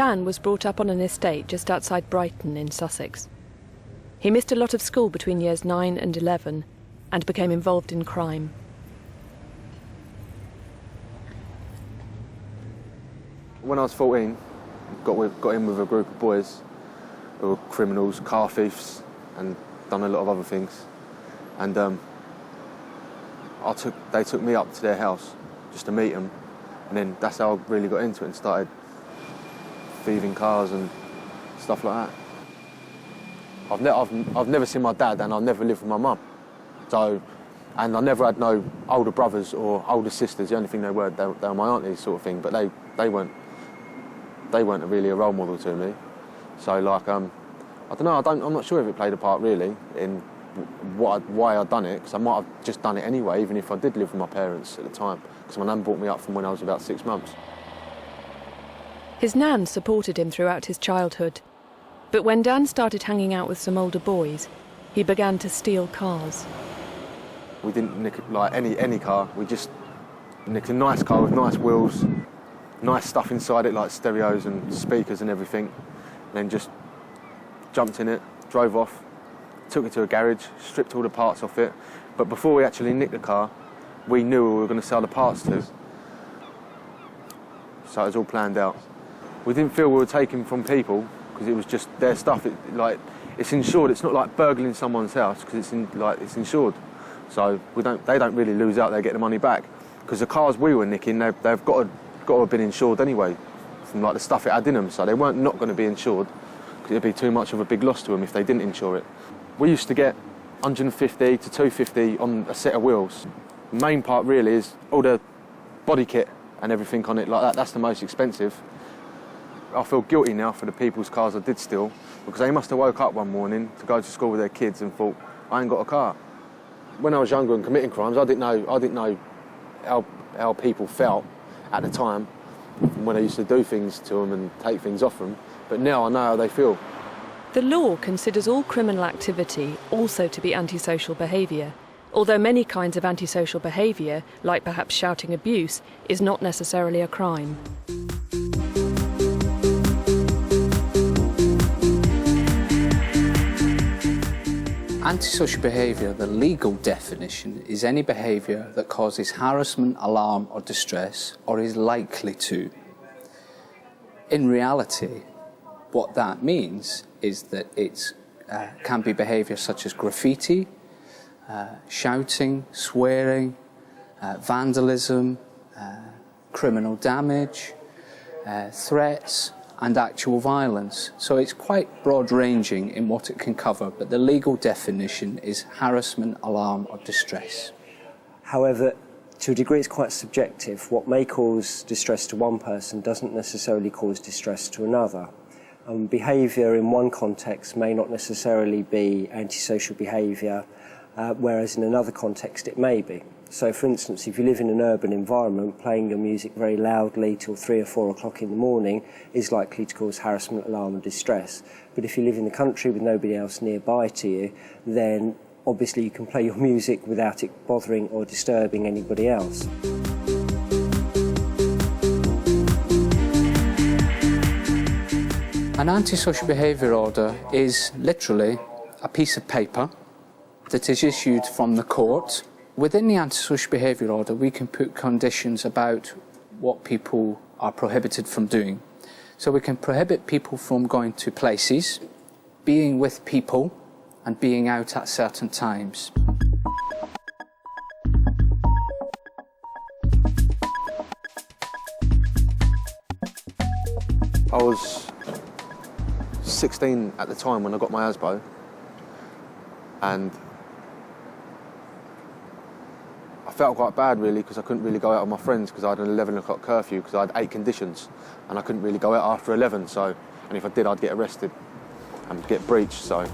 Dan was brought up on an estate just outside Brighton in Sussex. He missed a lot of school between years 9 and 11 and became involved in crime. When I was 14, got in with a group of boys who were criminals, car thieves, and done a lot of other things. And they took me up to their house just to meet them, and then that's how I really got into it and started thieving cars and stuff like that. I've never seen my dad, and I've never lived with my mum. So, and I never had no older brothers or older sisters. The only thing they were my aunties sort of thing, but they weren't really a role model to me. So like, I don't know, I'm not sure if it played a part really in why I'd done it, because I might have just done it anyway, even if I did live with my parents at the time, because my nan brought me up from when I was about 6 months. His nan supported him throughout his childhood, but when Dan started hanging out with some older boys, he began to steal cars. We didn't nick like any car, we just nicked a nice car with nice wheels, nice stuff inside it like stereos and speakers and everything, and then just jumped in it, drove off, took it to a garage, stripped all the parts off it, but before we actually nicked the car, we knew who we were going to sell the parts to, so it was all planned out. We didn't feel we were taking from people because it was just their stuff. It's insured. It's not like burgling someone's house because it's insured. So they don't really lose out. They get the money back because the cars we were nicking, they've got to have been insured anyway from like the stuff it had in them. So they weren't not going to be insured because it'd be too much of a big loss to them if they didn't insure it. We used to get 150 to 250 on a set of wheels. The main part really is all the body kit and everything on it like that. That's the most expensive. I feel guilty now for the people's cars I did steal because they must have woke up one morning to go to school with their kids and thought, I ain't got a car. When I was younger and committing crimes, I didn't know how people felt at the time when I used to do things to them and take things off them. But now I know how they feel. The law considers all criminal activity also to be antisocial behaviour, although many kinds of antisocial behaviour, like perhaps shouting abuse, is not necessarily a crime. Antisocial behaviour, the legal definition, is any behaviour that causes harassment, alarm or distress, or is likely to. In reality, what that means is that it can be behaviour such as graffiti, shouting, swearing, vandalism, criminal damage, threats, and actual violence. So it's quite broad-ranging in what it can cover, but the legal definition is harassment, alarm or distress. However, to a degree it's quite subjective. What may cause distress to one person doesn't necessarily cause distress to another. Behaviour in one context may not necessarily be antisocial behaviour, whereas in another context it may be. So for instance, if you live in an urban environment, playing your music very loudly till 3 or 4 o'clock in the morning is likely to cause harassment, alarm and distress. But if you live in the country with nobody else nearby to you, then obviously you can play your music without it bothering or disturbing anybody else. An antisocial behaviour order is literally a piece of paper that is issued from the court. Within the antisocial behaviour order, we can put conditions about what people are prohibited from doing. So we can prohibit people from going to places, being with people, and being out at certain times. I was 16 at the time when I got my ASBO, and I felt quite bad really because I couldn't really go out with my friends because I had an 11 o'clock curfew because I had 8 conditions and I couldn't really go out after 11, so, and if I did I'd get arrested and get breached, so.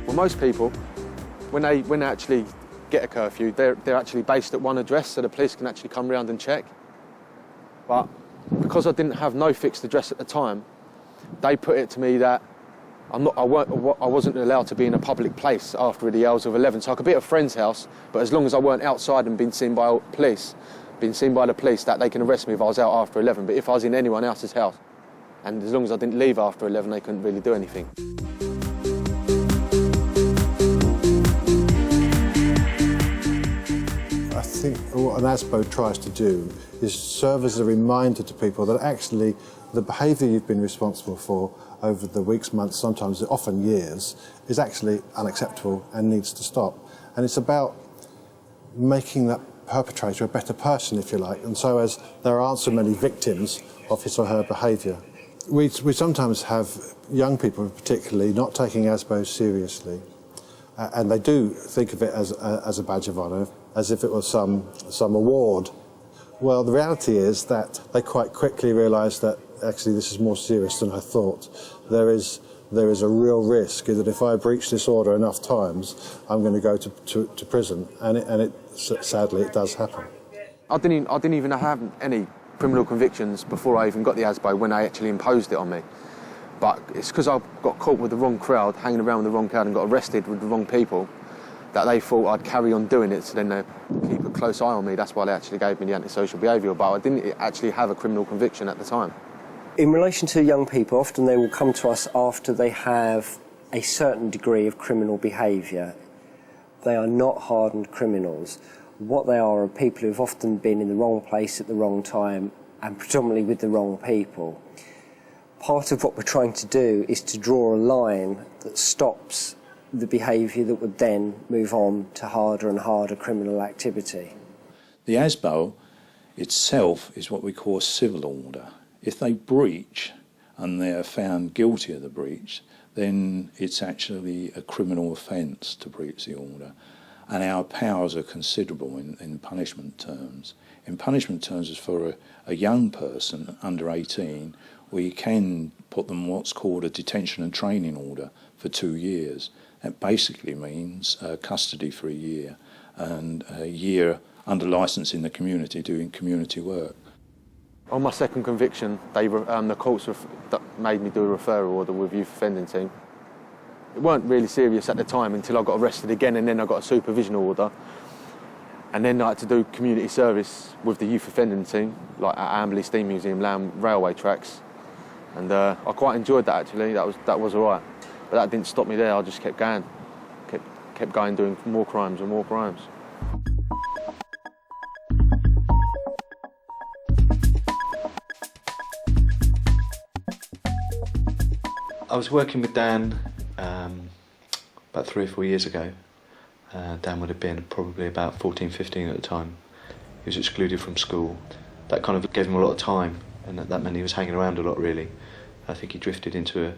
Well, most people, when they actually get a curfew, they're actually based at one address so the police can actually come round and check. But because I didn't have no fixed address at the time, they put it to me that I wasn't allowed to be in a public place after the hours of 11, so I could be at a friend's house, but as long as I weren't outside and being seen by the police, that they can arrest me if I was out after 11. But if I was in anyone else's house, and as long as I didn't leave after 11, they couldn't really do anything. I think what an ASBO tries to do is serve as a reminder to people that actually the behaviour you've been responsible for over the weeks, months, sometimes often years, is actually unacceptable and needs to stop. And it's about making that perpetrator a better person, if you like, and so as there aren't so many victims of his or her behaviour. We sometimes have young people particularly not taking ASBO seriously, and they do think of it as a badge of honour, as if it was some award. Well, the reality is that they quite quickly realise that actually this is more serious than I thought. There is a real risk that if I breach this order enough times, I'm going to go to prison, and sadly it does happen. I didn't even have any criminal convictions before I even got the ASBO when I actually imposed it on me. But it's because I got caught with the wrong crowd, hanging around with the wrong crowd and got arrested with the wrong people, that they thought I'd carry on doing it, so then they keep a close eye on me. That's why they actually gave me the antisocial behaviour, but I didn't actually have a criminal conviction at the time. In relation to young people, often they will come to us after they have a certain degree of criminal behaviour. They are not hardened criminals. What they are people who've often been in the wrong place at the wrong time and predominantly with the wrong people. Part of what we're trying to do is to draw a line that stops the behaviour that would then move on to harder and harder criminal activity. The ASBO itself is what we call a civil order. If they breach and they're found guilty of the breach, then it's actually a criminal offence to breach the order. And our powers are considerable in punishment terms. In punishment terms, as for a young person under 18, we can put them what's called a detention and training order for 2 years. That basically means custody for a year and a year under licence in the community doing community work. On my second conviction, the courts made me do a referral order with youth offending team. It weren't really serious at the time until I got arrested again, and then I got a supervision order. And then I had to do community service with the youth offending team, like at Amberley Steam Museum, railway tracks. And I quite enjoyed that actually, that was all right. But that didn't stop me there, I just kept going. Kept going, doing more crimes and more crimes. I was working with Dan about 3 or 4 years ago. Dan would have been probably about 14, 15 at the time. He was excluded from school. That kind of gave him a lot of time, and that meant he was hanging around a lot really. I think he drifted into a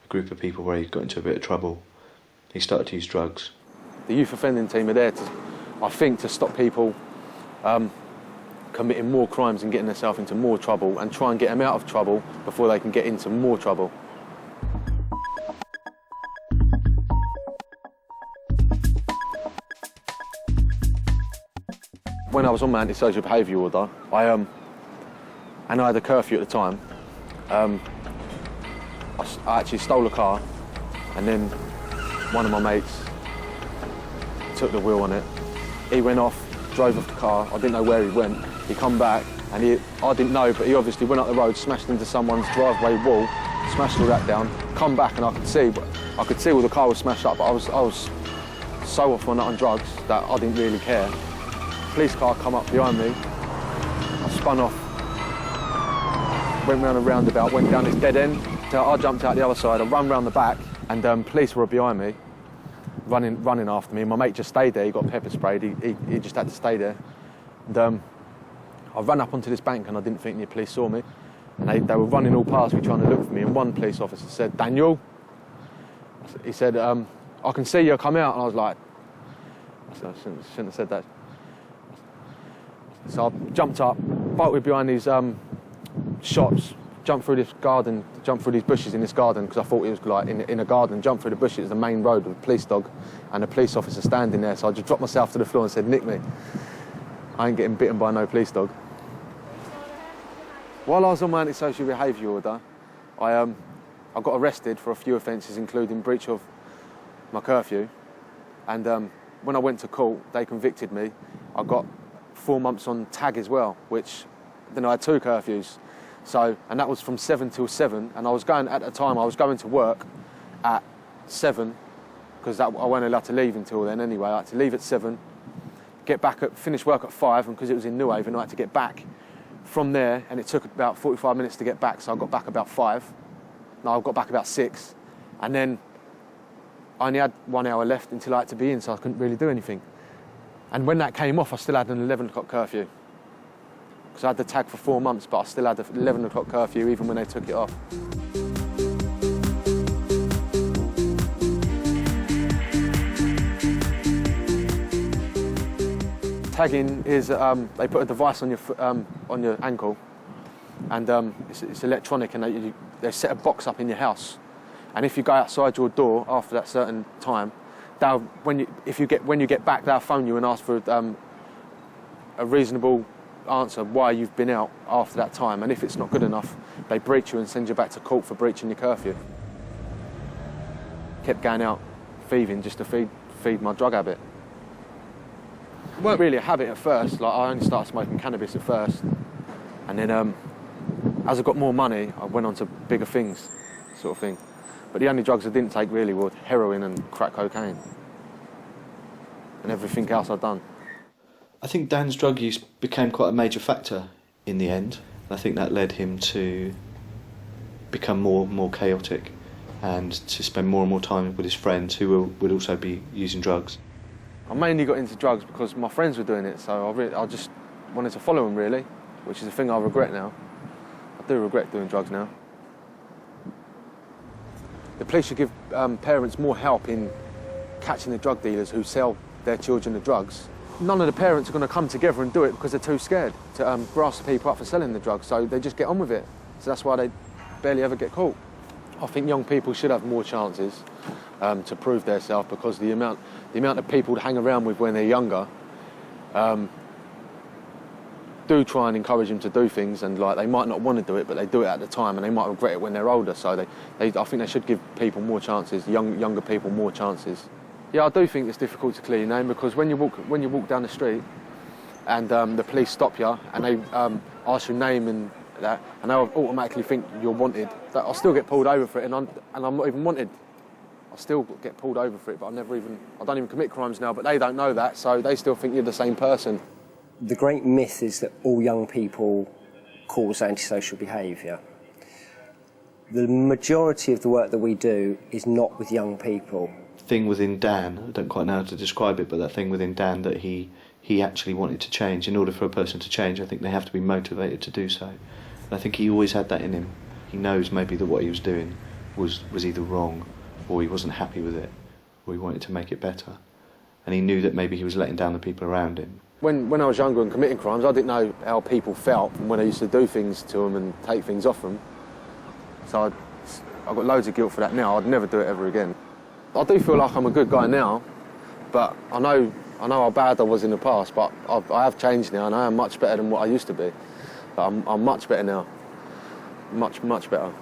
group of people where he got into a bit of trouble. He started to use drugs. The youth offending team are there, I think, to stop people committing more crimes and getting themselves into more trouble, and try and get them out of trouble before they can get into more trouble. When I was on my antisocial behaviour order, and I had a curfew at the time, I actually stole a car, and then one of my mates took the wheel on it. He went off, drove off the car. I didn't know where he went. He come back, and I didn't know, but he obviously went up the road, smashed into someone's driveway wall, smashed all that down, come back, and I could see all the car was smashed up, but I was so off on drugs that I didn't really care. Police car come up behind me, I spun off, went round a roundabout, went down this dead end. So I jumped out the other side, I ran round the back, and police were behind me, running after me. My mate just stayed there, he got pepper sprayed, he just had to stay there. And I ran up onto this bank and I didn't think the police saw me. And they were running all past me trying to look for me, and one police officer said, "Daniel?" He said, "I can see you, come out." And I was like, I shouldn't have said that. So I jumped up, bolted behind these shops, jumped through this garden, jumped through these bushes in this garden, because I thought it was like in a garden, jumped through the bushes, the main road with a police dog and a police officer standing there. So I just dropped myself to the floor and said, "Nick me. I ain't getting bitten by no police dog." While I was on my antisocial behaviour order, I I got arrested for a few offences, including breach of my curfew. And when I went to court, they convicted me. I got 4 months on tag as well, which then I had 2 curfews. So, and that was from 7 till 7. And at the time, I was going to work at 7, because I wasn't allowed to leave until then anyway. I had to leave at 7, finish work at 5, and because it was in Newhaven, I had to get back from there, and it took about 45 minutes to get back, so I got back about 5. No, I got back about 6, and then I only had 1 hour left until I had to be in, so I couldn't really do anything. And when that came off, I still had an 11 o'clock curfew. Because I had the tag for 4 months, but I still had the 11 o'clock curfew even when they took it off. Tagging is they put a device on your ankle, and it's electronic, and they set a box up in your house. And if you go outside your door after that certain time, when you get back, they'll phone you and ask for a reasonable answer why you've been out after that time. And if it's not good enough, they breach you and send you back to court for breaching your curfew. Kept going out thieving just to feed my drug habit. It weren't really a habit at first. Like, I only started smoking cannabis at first, and then as I got more money, I went on to bigger things, sort of thing. But the only drugs I didn't take really were heroin and crack cocaine, and everything else I'd done. I think Dan's drug use became quite a major factor in the end. I think that led him to become more chaotic, and to spend more and more time with his friends who would also be using drugs. I mainly got into drugs because my friends were doing it, so I just wanted to follow them, really, which is a thing I regret now. I do regret doing drugs now. The police should give parents more help in catching the drug dealers who sell their children the drugs. None of the parents are going to come together and do it because they're too scared to grasp people up for selling the drugs, so they just get on with it. So that's why they barely ever get caught. I think young people should have more chances to prove themselves, because the amount of people to hang around with when they're younger do try and encourage them to do things, and like, they might not want to do it, but they do it at the time, and they might regret it when they're older. So I think they should give people more chances, younger people more chances. Yeah, I do think it's difficult to clear your name, because when you walk down the street and the police stop you and they ask your name and that, and they automatically think you're wanted, I'll still get pulled over for it, and I'm not even wanted. I still get pulled over for it, but I don't even commit crimes now, but they don't know that, so they still think you're the same person. The great myth is that all young people cause antisocial behaviour. The majority of the work that we do is not with young people. Thing within Dan, I don't quite know how to describe it, but that thing within Dan that he actually wanted to change. In order for a person to change, I think they have to be motivated to do so. And I think he always had that in him. He knows maybe that what he was doing was either wrong, or he wasn't happy with it, or he wanted to make it better. And he knew that maybe he was letting down the people around him. When I was younger and committing crimes, I didn't know how people felt when I used to do things to them and take things off them. So I've got loads of guilt for that now. I'd never do it ever again. I do feel like I'm a good guy now, but I know how bad I was in the past, but I have changed now, and I am much better than what I used to be. But I'm much better now. Much better.